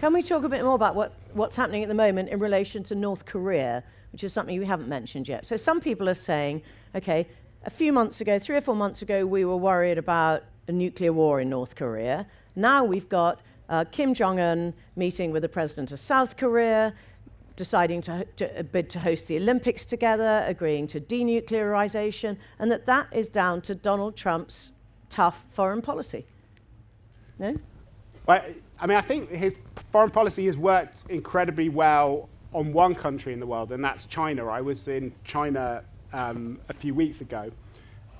Can we talk a bit more about what's happening at the moment in relation to North Korea, which is something we haven't mentioned yet? So some people are saying, okay, a few months ago, 3 or 4 months ago, we were worried about a nuclear war in North Korea. Now we've got Kim Jong-un meeting with the president of South Korea, deciding to bid to host the Olympics together, agreeing to denuclearization, and that is down to Donald Trump's tough foreign policy. No? Well, I mean, I think his foreign policy has worked incredibly well on one country in the world, and that's China. I was in China a few weeks ago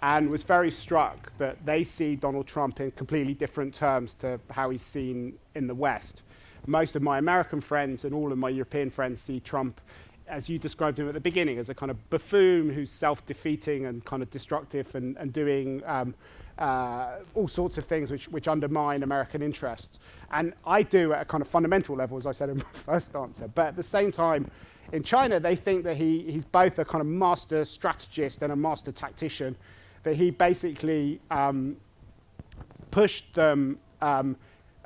and was very struck that they see Donald Trump in completely different terms to how he's seen in the West. Most of my American friends and all of my European friends see Trump, as you described him at the beginning, as a kind of buffoon who's self-defeating and kind of destructive and doing all sorts of things which undermine American interests. And I do at a kind of fundamental level, as I said in my first answer. But at the same time, in China, they think that he's both a kind of master strategist and a master tactician, that he basically pushed them.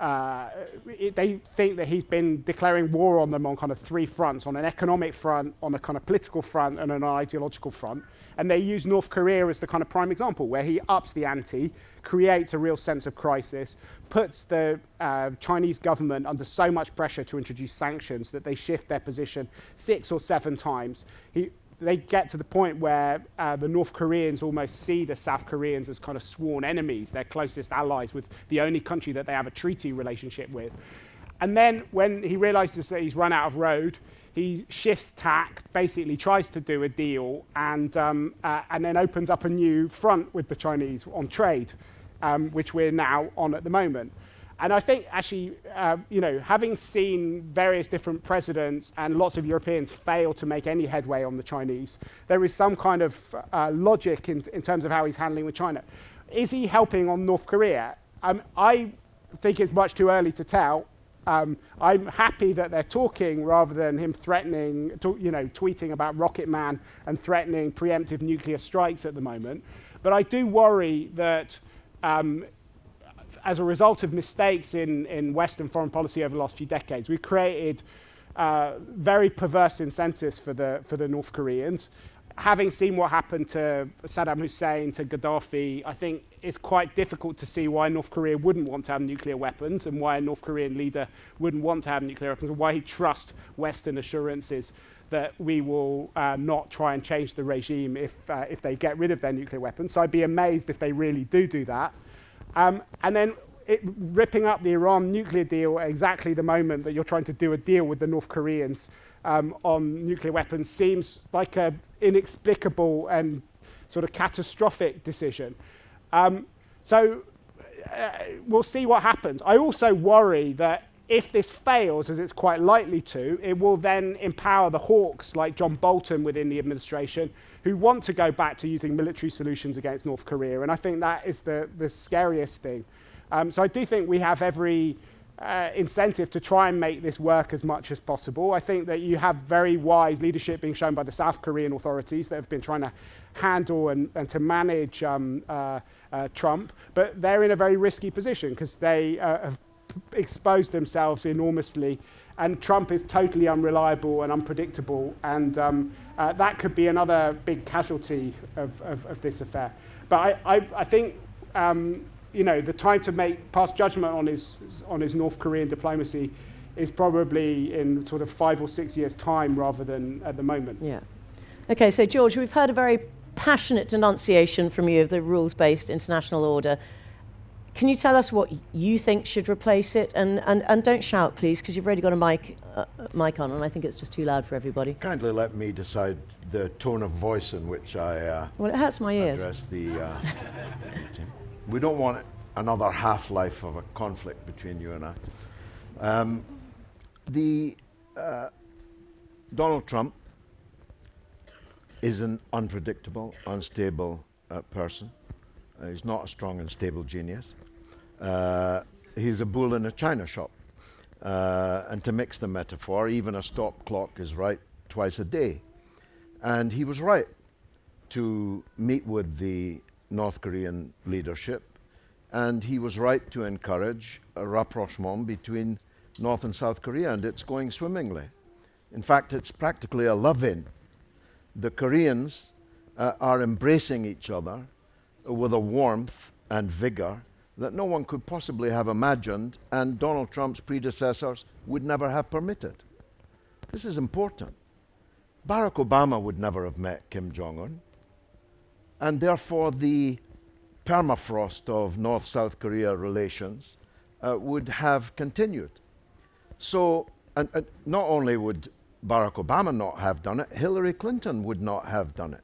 They think that he's been declaring war on them on kind of 3 fronts: on an economic front, on a kind of political front, and an ideological front. And they use North Korea as the kind of prime example, where he ups the ante, creates a real sense of crisis, puts the Chinese government under so much pressure to introduce sanctions that they shift their position 6 or 7 times. They get to the point where the North Koreans almost see the South Koreans as kind of sworn enemies, their closest allies, with the only country that they have a treaty relationship with. And then when he realizes that he's run out of road, he shifts tack, basically tries to do a deal, and then opens up a new front with the Chinese on trade, which we're now on at the moment. And I think actually, having seen various different presidents and lots of Europeans fail to make any headway on the Chinese, there is some kind of logic in terms of how he's handling with China. Is he helping on North Korea? I think it's much too early to tell. I'm happy that they're talking rather than him threatening, tweeting about Rocket Man and threatening preemptive nuclear strikes at the moment. But I do worry that as a result of mistakes in Western foreign policy over the last few decades, we've created very perverse incentives for the North Koreans. Having seen what happened to Saddam Hussein, to Gaddafi, I think it's quite difficult to see why North Korea wouldn't want to have nuclear weapons, and why a North Korean leader wouldn't want to have nuclear weapons, and why he'd trust Western assurances that we will not try and change the regime if they get rid of their nuclear weapons. So I'd be amazed if they really do that. And then ripping up the Iran nuclear deal at exactly the moment that you're trying to do a deal with the North Koreans on nuclear weapons seems like an inexplicable and sort of catastrophic decision. So we'll see what happens. I also worry that if this fails, as it's quite likely to, it will then empower the hawks like John Bolton within the administration, who want to go back to using military solutions against North Korea. And I think that is the scariest thing. So I do think we have every incentive to try and make this work as much as possible. I think that you have very wise leadership being shown by the South Korean authorities that have been trying to handle and to manage Trump, but they're in a very risky position because they have exposed themselves enormously, and Trump is totally unreliable and unpredictable, and that could be another big casualty of this affair. But I think the time to pass judgment on his North Korean diplomacy is probably in sort of 5 or 6 years' time rather than at the moment. Yeah. Okay, so George, we've heard a very passionate denunciation from you of the rules-based international order. Can you tell us what you think should replace it? And don't shout, please, because you've already got a mic on, and I think it's just too loud for everybody. Kindly let me decide the tone of voice in which I well, it hurts my ears. address the team. We don't want another half-life of a conflict between you and I. Donald Trump is an unpredictable, unstable person. He's not a strong and stable genius. He's a bull in a china shop. And to mix the metaphor, even a stop clock is right twice a day. And he was right to meet with the North Korean leadership, and he was right to encourage a rapprochement between North and South Korea, and it's going swimmingly. In fact, it's practically a love-in. The Koreans are embracing each other with a warmth and vigor that no one could possibly have imagined, and Donald Trump's predecessors would never have permitted. This is important. Barack Obama would never have met Kim Jong-un, and therefore the permafrost of North-South Korea relations would have continued. So, and not only would Barack Obama not have done it, Hillary Clinton would not have done it.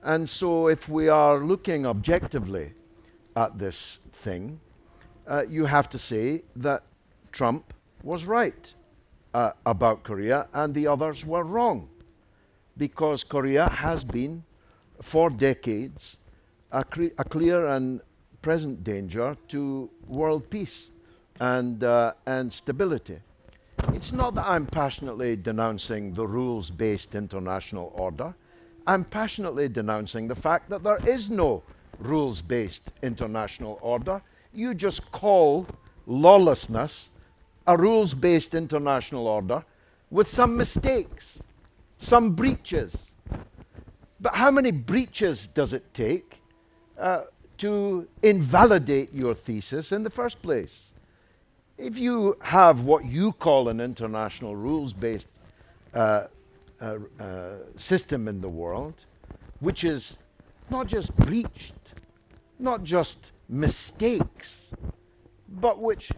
And so if we are looking objectively at this thing, you have to say that Trump was right about Korea and the others were wrong, because Korea has been, for decades, a clear and present danger to world peace and stability. It's not that I'm passionately denouncing the rules-based international order. I'm passionately denouncing the fact that there is no rules-based international order. You just call lawlessness a rules-based international order with some mistakes, some breaches. But how many breaches does it take to invalidate your thesis in the first place? If you have what you call an international rules-based system in the world, which is not just breached, not just mistakes, but which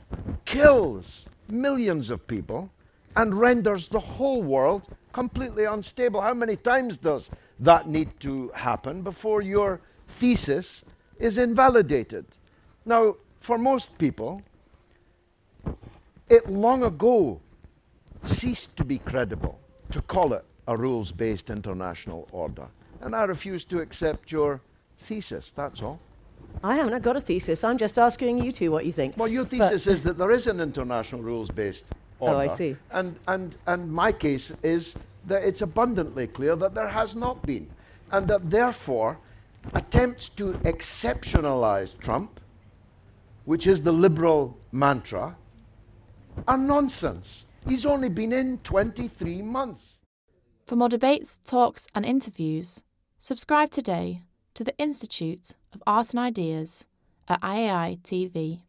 kills millions of people and renders the whole world completely unstable. How many times does that need to happen before your thesis is invalidated? Now, for most people, it long ago ceased to be credible to call it a rules-based international order. And I refuse to accept your thesis, that's all. I haven't got a thesis. I'm just asking you two what you think. Well, your thesis is that there is an international rules-based order. Oh, I see. And my case is that it's abundantly clear that there has not been. And that therefore, attempts to exceptionalize Trump, which is the liberal mantra, are nonsense. He's only been in 23 months. For more debates, talks and interviews, subscribe today to the Institute of Art and Ideas at IAI TV.